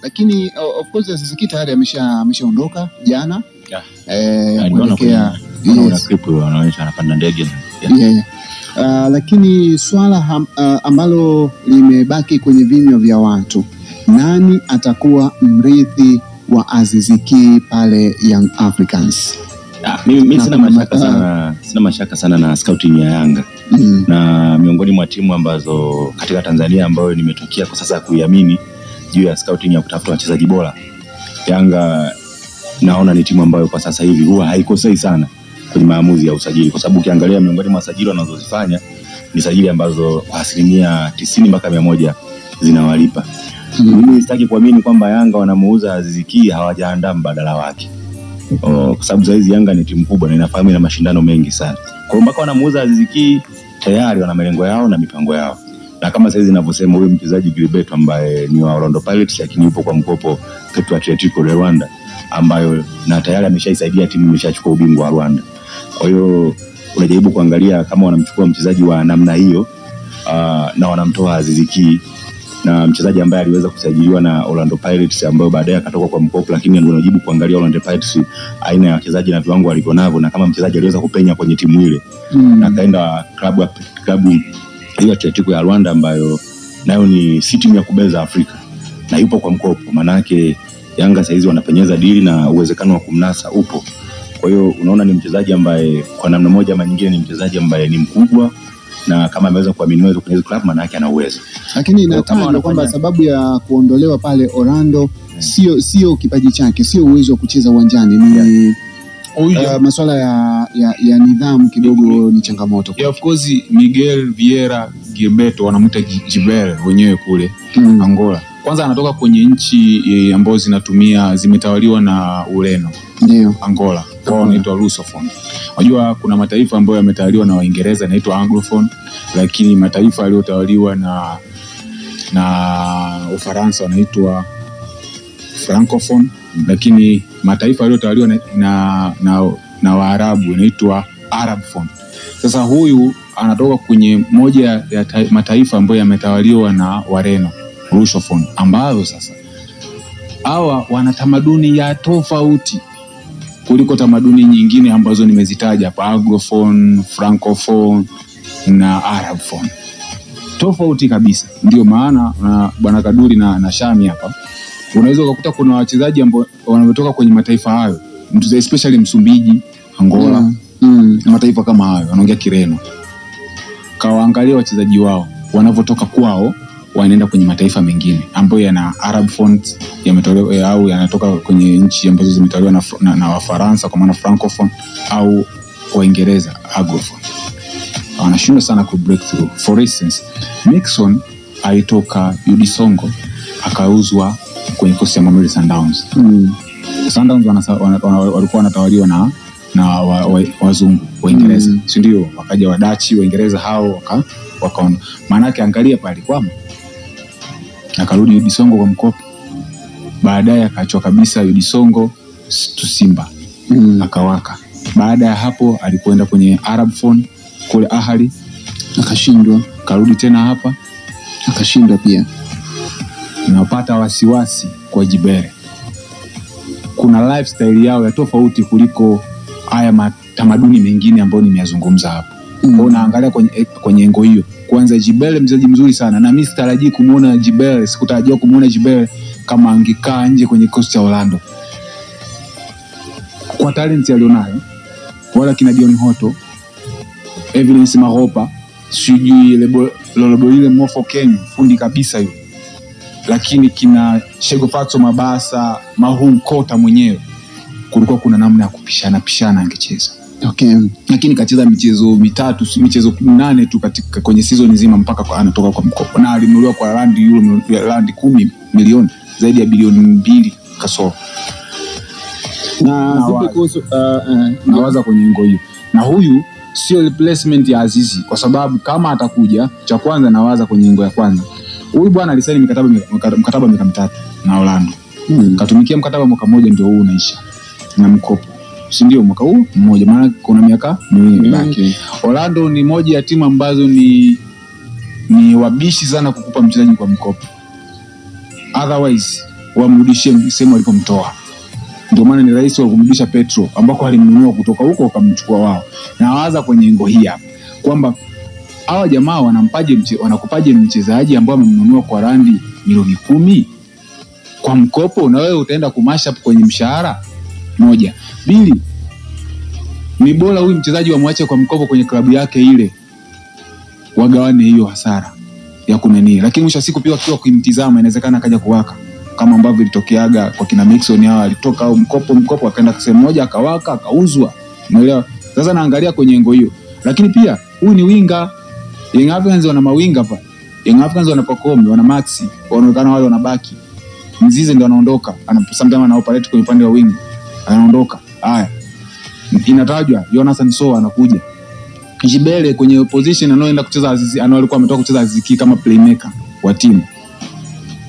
Lakini of course Aziz Ki tayari ameshaondoka jana. Kuelekea kuna clip wanaonyesha anapanda ndege. Lakini swala ambalo limebaki kwenye vinywa vya watu, nani atakuwa mrithi wa Aziz Ki pale Young Africans? Mimi sina mashaka sana na scouting ya Yanga. Na miongoni mwa timu ambazo katika Tanzania ambayo nimetokea kwa sasa kuiamini juu ya scouting ya kutafuta wachezaji bora, Yanga naona ni timu ambayo kwa sasa hivi huwa haikosei sana kwenye maamuzi ya usajili, kwa sababu ukiangalia miongoni mwa sajili wanazozifanya ni sajili ambazo kwa asilimia 90 mpaka 100 zinawalipa. Mimi sitaki kuamini kwamba Yanga wanamuuza Aziz Ki hawajaandaa mbadala wake. Kwa sababu saizi Yanga ni timu kubwa na inafahamu ina mashindano mengi sana. Kwa hiyo mpaka wanamuuza Aziz Ki tayari wana malengo yao na mipango yao. Na kama saizi ninavyosema, huyu mchezaji Gilberto ambaye ni wa Orlando Pirates lakini yupo kwa mkopo Petro Atletico de Rwanda, ambayo na tayari ameshaisaidia timu imeshachukua ubingwa wa Rwanda. Kwa hiyo unajaribu kuangalia kama wanamchukua mchezaji wa namna hiyo na wanamtoa Aziz Ki, na mchezaji ambaye aliweza kusajiliwa na Orlando Pirates ambaye baadaye akatoka kwa mkopo, lakini unajaribu kuangalia Orlando Pirates aina ya wachezaji na viwango walivyonavyo, na kama mchezaji aliweza kupenya kwenye timu ile na kaenda klabu hiyo Atletico ya Rwanda ambayo nayo ni si timu ya kubeza Afrika na yupo kwa mkopo, manake Yanga saizi wanapenyeza dili na uwezekano wa kumnasa upo. Kwa hiyo unaona ni mchezaji ambaye kwa namna moja ama nyingine ni mchezaji ambaye ni mkubwa, na kama ameweza kuaminiwa kwenye club maana yake ana uwezo. Lakini inatajwa kwamba sababu ya kuondolewa pale Orlando sio kipaji chake, sio uwezo wa kucheza uwanjani, ni masuala ya nidhamu kidogo ni changamoto. Of course Miguel Vieira Gilberto wanamuita Gibel wenyewe kule Angola. Kwanza anatoka kwenye nchi ambazo zimetawaliwa na Ureno. Ndio Angola. Wao wanaitwa Lusophone. Unajua kuna mataifa ambayo yametawaliwa na Waingereza yanaitwa Anglophone, lakini mataifa yaliyotawaliwa na Ufaransa wanaitwa Francophone, lakini mataifa yaliyotawaliwa na Waarabu yanaitwa Arabphone. Sasa huyu anatoka kwenye moja ya mataifa ambayo yametawaliwa na Wareno, Lusophone, ambazo sasa hawa wana tamaduni ya tofauti kuliko tamaduni nyingine ambazo nimezitaja hapa, Anglophone, Francophone na Arabphone. Tofauti kabisa. Ndio maana bwana Kaduri na Shami hapa unaweza kukuta kuna wachezaji ambao wanatoka kwenye mataifa hayo, especially Msumbiji, Angola, mataifa kama hayo wanaongea Kireno. Kawaangalia wachezaji wao wanavotoka kwao wanaenda kwenye mataifa mengine ambayo yana Arabphone yametolewa au yanatoka kwenye nchi ambazo zimetawaliwa na Wafaransa kwa maana Francophone au Waingereza Anglophone. Wanashindwa sana ku break through. For instance, Nixon alitoka UD Songo akauzwa kwenye kosi ya Mamelodi Sundowns. Sundowns walikuwa wanatawaliwa na wazungu Waingereza, si ndio? Wakaja Wadachi, Waingereza hao wakaona. Maana yake angalia pale kwamba akarudi UD Songo kwa mkopo. Baadaye akaachwa kabisa UD Songo to Simba. Akawaka. Baada ya hapo alipoenda kwenye Arabphone kule Ahali akashindwa, karudi tena hapa akashindwa pia. Napata wasiwasi kwa Jibere. Kuna lifestyle yao ya tofauti kuliko haya matamaduni mengine ambayo nimeyazungumza hapa. Kwa naangalia kwenye engo hiyo. Kwanza Jibere mchezaji mzuri sana, na mimi sitarajii kumuona Jibere, sikutarajia kumuona Jibere kama angekaa nje kwenye kosti ya Orlando. Kwa talent alionayo, wala kina Dion Hoto, Evelyn Maropa, sijui Loloboile Mofo Ken, fundi kabisa hiyo. Lakini kina Shego Fatso Mabasa, Mahum Kota mwenyewe, kulikuwa kuna namna ya kupishana angecheza. Okay. Lakini kacheza michezo 8 tu katika kwenye season nzima mpaka anatoka kwa mkopo. Na alinunuliwa kwa rand 10 milioni, zaidi ya bilioni 2 kasoro. Na vipi kuhusu nawaza kwenye ngo hiyo. Na huyu sio replacement ya Azizi, kwa sababu kama atakuja, cha kwanza nawaza kwenye ngo ya kwanza. Huyu bwana alisaini mkataba miaka 3 na Orlando. Katumikia mkataba mwaka mmoja ndio huu unaisha. Na mkopo. Si ndio mwaka huu mmoja, maana kuna miaka 2 baki. Orlando ni moja ya timu ambazo ni wabishi sana kukupa mchezaji kwa mkopo. Otherwise wamrudishie sehemu walipomtoa. Ndio maana ni rahisi wa kumrudisha Petro ambako alimnunua kutoka huko wakamchukua wao. Na waza kwenye engo hii hapa kwamba hawa jamaa wanakupaje mchezaji ambao amemnunua kwa randi milioni 10 kwa mkopo, na wewe utaenda kumasha kwenye mshahara? Moja. Pili, ni bora huyu mchezaji wamwache kwa mkopo kwenye klabu yake ile, wagawane hiyo hasara ya kunani. Lakini mwisho siku pia kiwa kumtizama inawezekana akaja kuwaka kama ambavyo ilitokeaga kwa kina Mixon. Hao alitoka au mkopo akaenda sehemu moja akawaka akauzwa, umeelewa? Sasa naangalia kwenye engo hiyo. Lakini pia huyu ni winga. Young Africans wana mawinga hapa. Young Africans wana Pacome, wana Maxi, wanaonekana wale wanabaki. Mzize ndio anaondoka, sometimes ana operate kwenye upande wa wing, anaondoka. Haya, inatajwa Jonathan Soa anakuja. Jibele kwenye position anaoenda kucheza Azizi, alikuwa ametoka kucheza Azizi kama playmaker wa timu.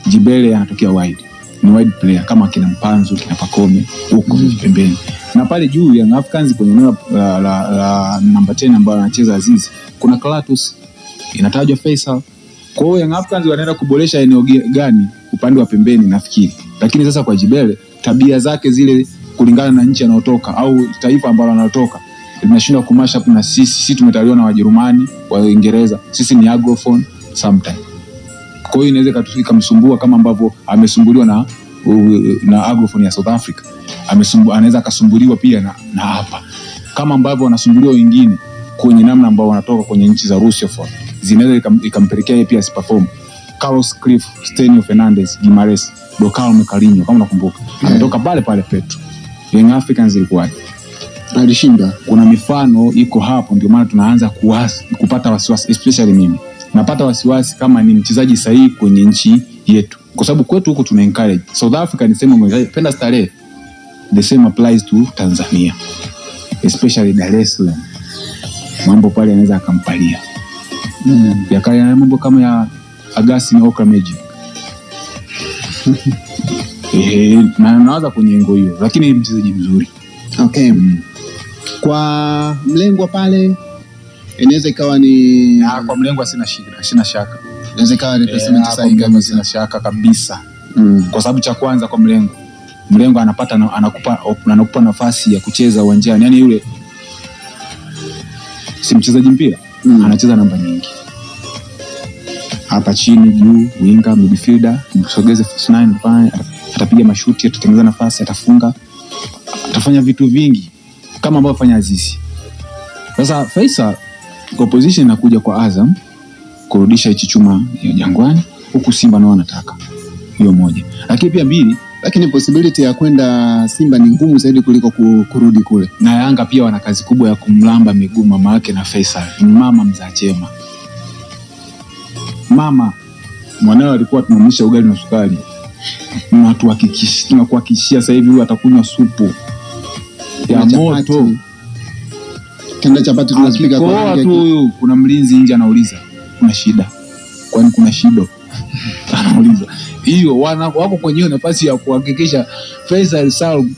Jibele anatokea wide, ni wide player kama kina Mpanzu, kina Pacome huko pembeni. Na pale juu Young Africans kwenye eneo la number 10 ambaye anacheza Azizi, kuna Clatous, inatajwa Faisal. Kwa hiyo Young Africans wanaenda kuboresha eneo gani upande wa pembeni nafikiri. Lakini sasa kwa Jibele, tabia zake zile kulingana na nchi anayotoka au taifa ambalo anatoka linashindwa kumash up na sisi tumetaliwa na Wajerumani, wa Uingereza. Sisi ni Anglophone sometimes. Kwa hiyo inaweza ikamsumbua kama ambavyo amesumbuliwa na Anglophone ya South Africa. Anaweza akasumbuliwa pia na hapa. Kama ambavyo wanasumbuliwa wengine kwenye namna ambao wanatoka kwenye nchi za Russia zinaweza ikampelekea yeye pia asiperform. Carlos Cliff, Stenio Fernandez, Gimares, Dokao Mekalinho kama unakumbuka. Ametoka pale Petro. Young Africans ilikuwaje? Alishinda. Kuna mifano iko hapo, ndio maana tunaanza kupata wasiwasi, especially mimi. Napata wasiwasi kama ni mchezaji sahihi kwenye nchi yetu. Kwa sababu kwetu huko tuna encourage. South Africa ni sema mpenda starehe. The same applies to Tanzania. Especially Dar es Salaam. Mambo pale yanaweza akampalia. Yakaya mambo kama ya Agasi na Okra Magic. Na naanza kwenye engo hiyo, lakini mchezaji mzuri. Okay. Kwa mlengwa pale inaweza ikawa ni kwa mlengwa sina shaka. Inaweza ikawa replacement sahihi kama sina shaka kabisa. Kwa sababu cha kwanza kwa mlengo anakupa nafasi ya kucheza uwanjani. Yaani yule si mchezaji mpira, anacheza namba nyingi. Hapa chini, juu, winga, midfielder, msogeze first 9 pale, atapiga mashuti, atatengeneza nafasi, atafunga, atafanya vitu vingi kama ambavyo fanya Azizi. Sasa Faisal kwa position inakuja kwa Azam kurudisha hichi chuma ya Jangwani, huku Simba nao wanataka. Hiyo moja. Lakini pia mbili, lakini possibility ya kwenda Simba ni ngumu zaidi kuliko kurudi kule. Na Yanga pia wana kazi kubwa ya kumlamba miguu mama yake na Faisal. Mama mzaa chema. Mama mwanao alikuwa tunamlisha ugali na sukari. Tunakuhakikishia sasa hivi huyu atakunywa supu ya moto. Kenda chapati tunazipika kwa watu. Huyu kuna mlinzi nje anauliza kuna shida. Kwani kuna shida? Anauliza. Hiyo wako kwenye nafasi ya kuhakikisha Faisal Salum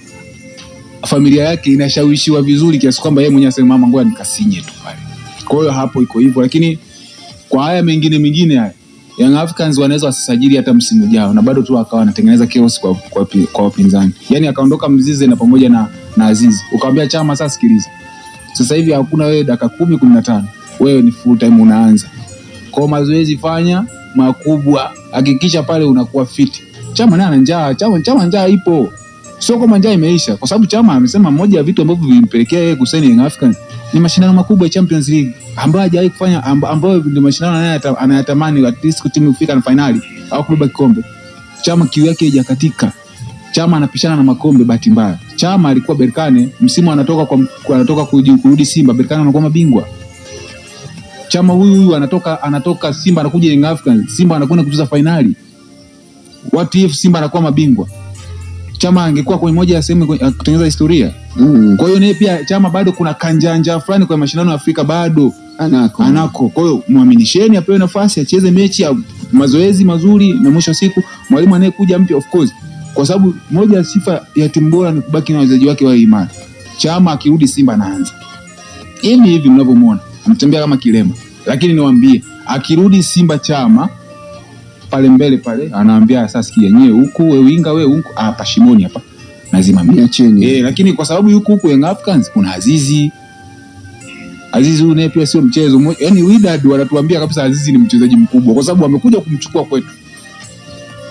familia yake inashawishiwa vizuri kiasi kwamba yeye mwenyewe asema mama ngoja nikasinye tu pale. Kwa hiyo hapo iko hivyo, lakini kwa haya mengine haya Young Africans wanaweza wasisajili hata msimu ujao na bado tu akawa anatengeneza chaos kwa wapinzani. Yaani akaondoka Mzize na pamoja na Azizi. Ukamwambia Chama sasa sikiliza. Sasa hivi hakuna wewe dakika 10-15. Wewe ni full time unaanza. Kwa mazoezi fanya makubwa, hakikisha pale unakuwa fit. Chama naye ana njaa, Chama njaa ipo. Sio kama njaa imeisha, kwa sababu Chama amesema moja ya vitu ambavyo vilimpelekea yeye kusaini Young Africans ni mashindano makubwa ya Champions League ambayo hajawahi kufanya, ambayo ndio mashindano anayatamani at least timu kufika na finali au kubeba kikombe. Chama kiu yake haijakatika. Chama anapishana na makombe bahati mbaya. Chama alikuwa Berkane, msimu anatoka kurudi Simba, Berkane anakuwa mabingwa. Chama huyu anatoka Simba anakuja Young Africans, Simba anakwenda kucheza finali. What if Simba anakuwa mabingwa? Chama angekuwa kwenye moja ya sehemu kutengeneza historia. Kwa hiyo naye pia Chama bado kuna kanjanja fulani kwa mashindano ya Afrika bado anako. Kwa hiyo muaminisheni apewe nafasi acheze mechi ya mazoezi mazuri na mwisho siku mwalimu anayekuja mpya of course. Kwa sababu moja ya sifa ya timu bora ni kubaki na wachezaji wake wa imara. Chama akirudi Simba anaanza. Hivi mnavyomuona anatembea kama kilema. Lakini niwaambie akirudi Simba Chama pale mbele pale anaambia sasa sikia nyewe huku wewe winga wewe huku hapa shimoni hapa lazima niacheni. Lakini kwa sababu yuko huku Young Africans kuna Azizi huyu naye pia sio mchezo. Yaani Wydad wanatuambia kabisa Azizi ni mchezaji mkubwa kwa sababu amekuja kumchukua kwetu.